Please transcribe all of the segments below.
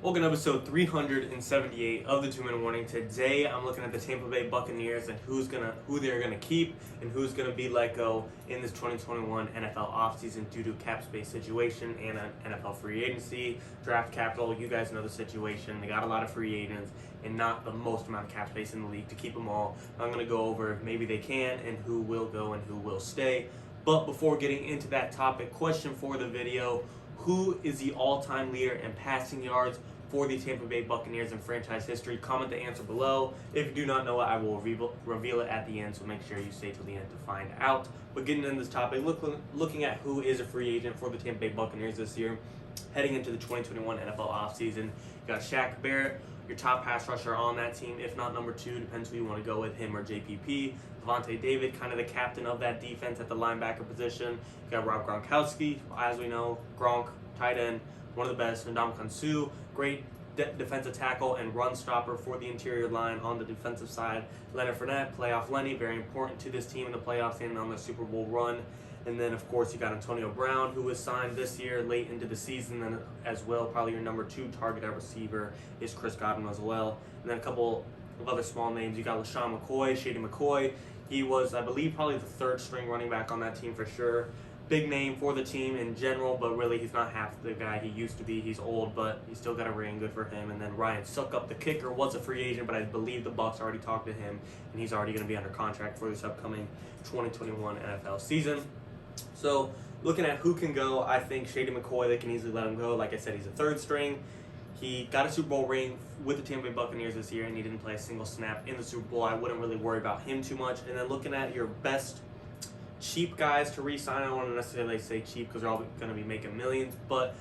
Welcome to episode 378 of the 2-Minute Warning. Today I'm looking at the Tampa Bay Buccaneers and who they're gonna keep and who's gonna be let go in this 2021 NFL offseason due to cap space situation and an NFL free agency, draft capital. You guys know the situation. They got a lot of free agents and not the most amount of cap space in the league to keep them all. I'm gonna go over maybe they can and who will go and who will stay. But before getting into that topic, question for the video: who is the all-time leader in passing yards for the Tampa Bay Buccaneers in franchise history? Comment the answer below. If you do not know it, I will reveal it at the end, so make sure you stay till the end to find out. But getting into this topic, looking at who is a free agent for the Tampa Bay Buccaneers this year, heading into the 2021 NFL offseason, you got Shaq Barrett, your top pass rusher on that team, if not number two, depends who you want to go with, him or JPP. Devontae David, kind of the captain of that defense at the linebacker position. You got Rob Gronkowski, as we know, Gronk, tight end, one of the best. Mccoy, great defensive tackle and run stopper for the interior line on the defensive side. Leonard Fournette, playoff Lenny, very important to this team in the playoffs and on the Super Bowl run. And then, of course, you got Antonio Brown, who was signed this year late into the season, and as well, probably your number two target at receiver is Chris Godwin as well. And then a couple of other small names. You got LaShawn McCoy, Shady McCoy. He was, I believe, probably the third string running back on that team for sure. Big name for the team in general, but really he's not half the guy he used to be. He's old, but he's still got a ring, good for him. And then Ryan Suckup, the kicker, was a free agent, but I believe the Bucs already talked to him, and he's already going to be under contract for this upcoming 2021 NFL season. So looking at who can go, I think Shady McCoy, they can easily let him go. Like I said, he's a third string. He got a Super Bowl ring with the Tampa Bay Buccaneers this year, and he didn't play a single snap in the Super Bowl. I wouldn't really worry about him too much. And then looking at your best cheap guys to re-sign, I don't want to necessarily say cheap because they're all going to be making millions, but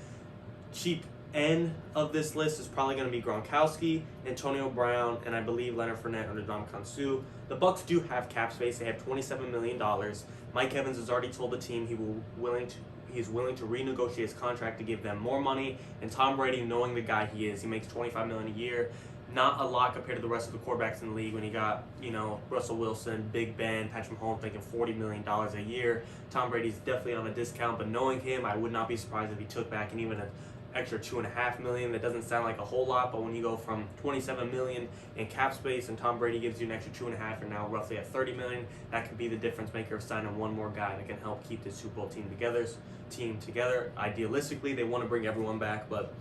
cheap end of this list is probably going to be Gronkowski, Antonio Brown, and I believe Leonard Fournette or Godwin. The Bucs do have cap space. They have $27 million. Mike Evans has already told the team he's willing to renegotiate his contract to give them more money. And Tom Brady, knowing the guy he is, he makes $25 million a year. Not a lot compared to the rest of the quarterbacks in the league when you got, Russell Wilson, Big Ben, Patrick Mahomes making $40 million a year. Tom Brady's definitely on a discount, but knowing him, I would not be surprised if he took back and even an extra $2.5 million. That doesn't sound like a whole lot, but when you go from $27 million in cap space and Tom Brady gives you an extra $2.5, you're now roughly at $30 million. That could be the difference maker of signing one more guy that can help keep this Super Bowl team together. Idealistically, they want to bring everyone back, but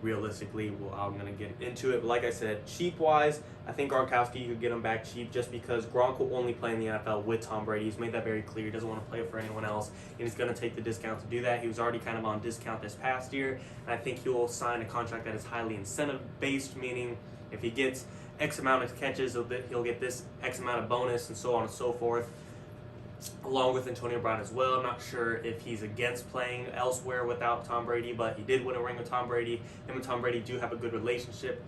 realistically, I'm going to get into it. But like I said, cheap-wise, I think Gronkowski, you could get him back cheap just because Gronk will only play in the NFL with Tom Brady. He's made that very clear. He doesn't want to play for anyone else, and he's going to take the discount to do that. He was already kind of on discount this past year, and I think he will sign a contract that is highly incentive-based, meaning if he gets X amount of catches, he'll get this X amount of bonus and so on and so forth, along with Antonio Brown as well. I'm not sure if he's against playing elsewhere without Tom Brady, but he did win a ring with Tom Brady. Him and Tom Brady do have a good relationship.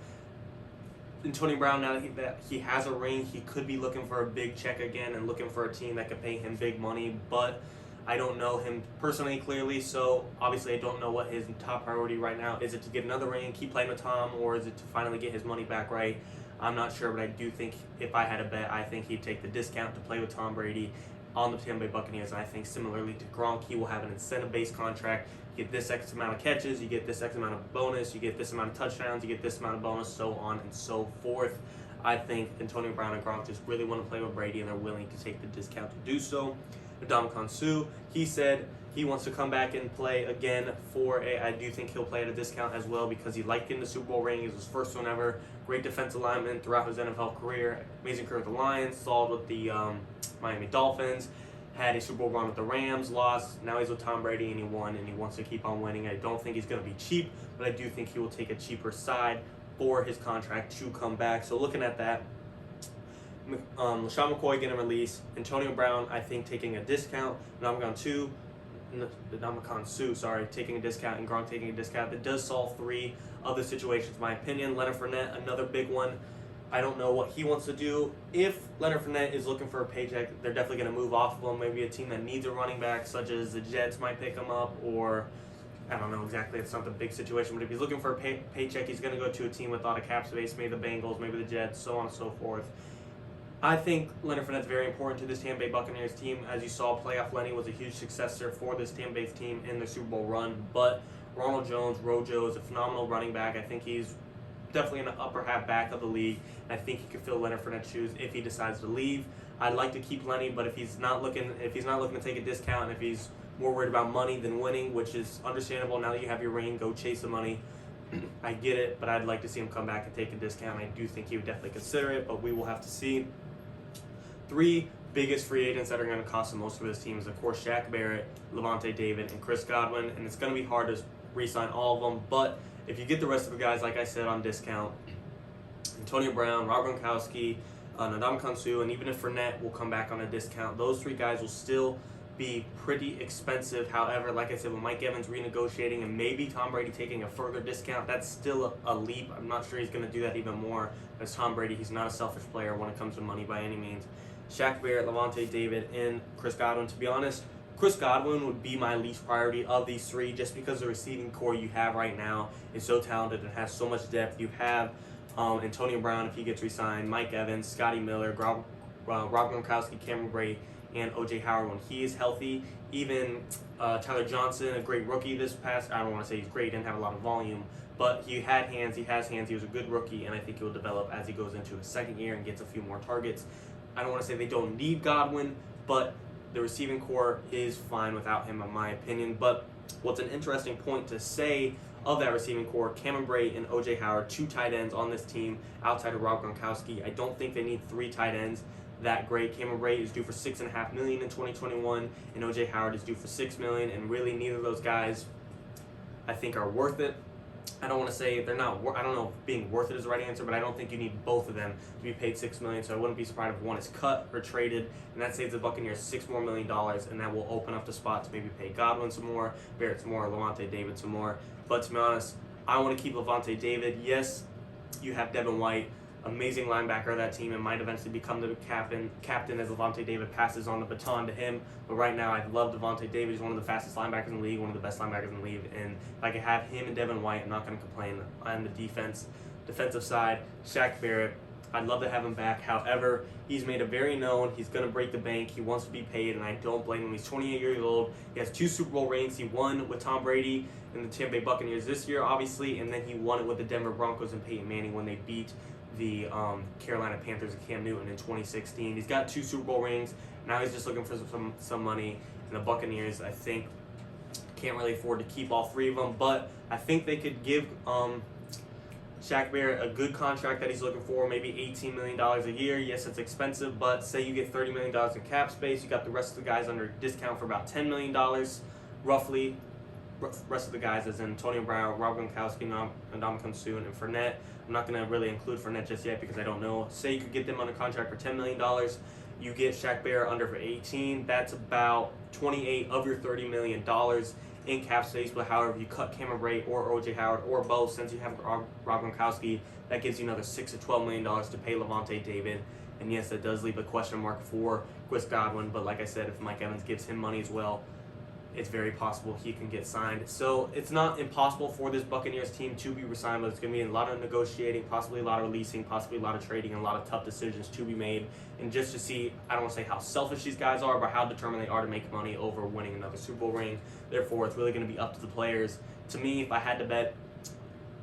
Antonio Brown, now that he has a ring, he could be looking for a big check again and looking for a team that could pay him big money, but I don't know him personally clearly, so obviously I don't know what his top priority right now is. It to get another ring, keep playing with Tom, or is it to finally get his money back right? I'm not sure, but I do think if I had a bet, I think he'd take the discount to play with Tom Brady on the Tampa Bay Buccaneers. And I think similarly to Gronk, he will have an incentive-based contract. You get this X amount of catches, you get this X amount of bonus, you get this amount of touchdowns, you get this amount of bonus, so on and so forth. I think Antonio Brown and Gronk just really want to play with Brady, and they're willing to take the discount to do so. Mccoy, he said he wants to come back and play again I do think he'll play at a discount as well because he liked getting the Super Bowl ring. It was his first one ever. Great defensive lineman throughout his NFL career. Amazing career with the Lions, solid with the Miami Dolphins. Had a Super Bowl run with the Rams, lost. Now he's with Tom Brady and he won, and he wants to keep on winning. I don't think he's going to be cheap, but I do think he will take a cheaper side for his contract to come back. So looking at that, LaShawn McCoy getting released, Antonio Brown, I think, taking a discount, Ndamukong Suh, taking a discount, and Gronk taking a discount. That does solve three of the situations, in my opinion. Leonard Fournette, another big one. I don't know what he wants to do. If Leonard Fournette is looking for a paycheck, they're definitely going to move off of him. Maybe a team that needs a running back, such as the Jets, might pick him up, or I don't know exactly. It's not the big situation, but if he's looking for a paycheck, he's going to go to a team with a lot of cap space, maybe the Bengals, maybe the Jets, so on and so forth. I think Leonard Fournette's very important to this Tampa Bay Buccaneers team. As you saw, playoff Lenny was a huge successor for this Tampa Bay team in the Super Bowl run, but Ronald Jones, Rojo, is a phenomenal running back. I think he's definitely in the upper half back of the league. I think he could fill Leonard Fournette's shoes if he decides to leave. I'd like to keep Lenny, but if he's not looking to take a discount, and if he's more worried about money than winning, which is understandable now that you have your ring, go chase the money. I get it, but I'd like to see him come back and take a discount. I do think he would definitely consider it, but we will have to see. 3 biggest free agents that are going to cost the most for this team is, of course, Shaq Barrett, Lavonte David, and Chris Godwin, and it's going to be hard to re-sign all of them, but if you get the rest of the guys, like I said, on discount, Antonio Brown, Rob Gronkowski, Ndamukong Suh, and even if Fournette will come back on a discount, those 3 guys will still be pretty expensive. However, like I said, with Mike Evans renegotiating and maybe Tom Brady taking a further discount, that's still a leap. I'm not sure he's going to do that even more. As Tom Brady, he's not a selfish player when it comes to money by any means. Shaq Barrett, Lavonte David, and Chris Godwin. To be honest, Chris Godwin would be my least priority of these 3 just because the receiving core you have right now is so talented and has so much depth. You have Antonio Brown if he gets re-signed, Mike Evans, Scotty Miller, Rob Gronkowski, Cameron Brate, and O.J. Howard when he is healthy. Even Tyler Johnson, a great rookie this past, I don't want to say he's great, didn't have a lot of volume, but he had hands, he has hands, he was a good rookie, and I think he will develop as he goes into his second year and gets a few more targets. I don't want to say they don't need Godwin, but the receiving core is fine without him, in my opinion. But what's an interesting point to say of that receiving core, Cameron Brate and O.J. Howard, 2 tight ends on this team outside of Rob Gronkowski. I don't think they need 3 tight ends that great. Cameron Brate is due for $6.5 million in 2021, and O.J. Howard is due for $6 million, and really neither of those guys I think are worth it. I don't want to say they're not. I don't know if being worth it is the right answer, but I don't think you need both of them to be paid $6 million. So I wouldn't be surprised if one is cut or traded, and that saves the Buccaneers $6 more million, and that will open up the spot to maybe pay Godwin some more, Barrett some more, Lavonte David some more. But to be honest, I want to keep Lavonte David. Yes, you have Devin White, amazing linebacker of that team, and might eventually become the captain as Lavonte David passes on the baton to him. But right now, I love Lavonte David. He's one of the fastest linebackers in the league, one of the best linebackers in the league. And if I could have him and Devin White, I'm not going to complain. On the defensive side, Shaq Barrett, I'd love to have him back. However, he's made it very known he's going to break the bank. He wants to be paid, and I don't blame him. He's 28 years old. He has 2 Super Bowl rings. He won with Tom Brady and the Tampa Bay Buccaneers this year, obviously, and then he won it with the Denver Broncos and Peyton Manning when they beat the Carolina Panthers and Cam Newton in 2016. He's got 2 Super Bowl rings. Now he's just looking for some money. And the Buccaneers, I think, can't really afford to keep all 3 of them. But I think they could give Shaq Barrett a good contract that he's looking for, maybe $18 million a year. Yes, it's expensive, but say you get $30 million in cap space. You got the rest of the guys under discount for about $10 million, roughly. Rest of the guys as in Antonio Brown, Rob Gronkowski, Ndamukong Suh, and Fournette. I'm not going to really include Fournette just yet because I don't know. Say you could get them under contract for $10 million. You get Shaq Barrett under for 18. That's about 28 of your $30 million in cap space. But however, you cut Cameron Brate or O.J. Howard or both, since you have Rob Gronkowski, that gives you another $6 to $12 million to pay Lavonte David. And yes, that does leave a question mark for Chris Godwin. But like I said, if Mike Evans gives him money as well, it's very possible he can get signed. So it's not impossible for this Buccaneers team to be re-signed, but it's going to be a lot of negotiating, possibly a lot of releasing, possibly a lot of trading, and a lot of tough decisions to be made. And just to see, I don't want to say how selfish these guys are, but how determined they are to make money over winning another Super Bowl ring. Therefore, it's really going to be up to the players. To me, if I had to bet,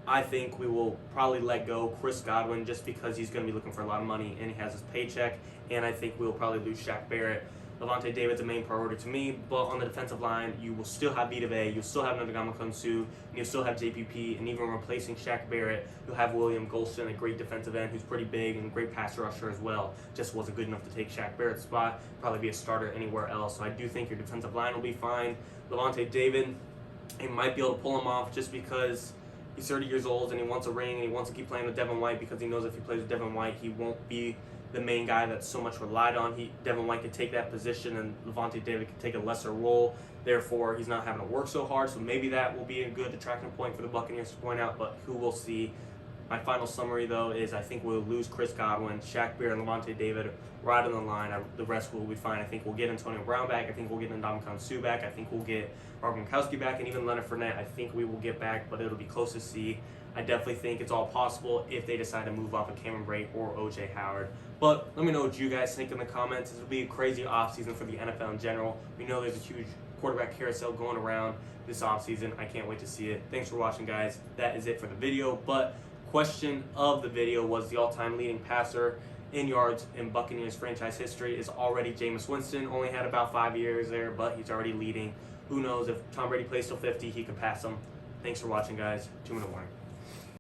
I think we will probably let go Chris Godwin just because he's going to be looking for a lot of money and he has his paycheck. And I think we'll probably lose Shaq Barrett. Lavonte David's a main priority to me, but on the defensive line, you will still have Vita Vea, you'll still have Ndamukong Suh, and you'll still have JPP, and even replacing Shaq Barrett, you'll have William Golston, a great defensive end who's pretty big and a great pass rusher as well. Just wasn't good enough to take Shaq Barrett's spot, probably be a starter anywhere else. So I do think your defensive line will be fine. Lavonte David, he might be able to pull him off just because he's 30 years old and he wants a ring and he wants to keep playing with Devin White because he knows if he plays with Devin White, he won't be the main guy that's so much relied on. Devin White could take that position and Lavonte David could take a lesser role. Therefore, he's not having to work so hard. So maybe that will be a good attracting point for the Buccaneers to point out, but who will see. My final summary, though, is I think we'll lose Chris Godwin, Shaq Barrett, and Lavonte David right on the line. The rest will be fine. I think we'll get Antonio Brown back. I think we'll get Ndamukong Suh back. I think we'll get Rob Gronkowski back, and even Leonard Fournette I think we will get back, but it'll be close to see. I definitely think it's all possible if they decide to move off of Cameron Brate or O.J. Howard. But let me know what you guys think in the comments. This will be a crazy offseason for the NFL in general. We know there's a huge quarterback carousel going around this offseason. I can't wait to see it. Thanks for watching, guys. That is it for the video. But question of the video was the all-time leading passer in yards in Buccaneers franchise history is already Jameis Winston. Only had about 5 years there, but he's already leading. Who knows, if Tom Brady plays till 50, he could pass him. Thanks for watching, guys. 2-minute warning.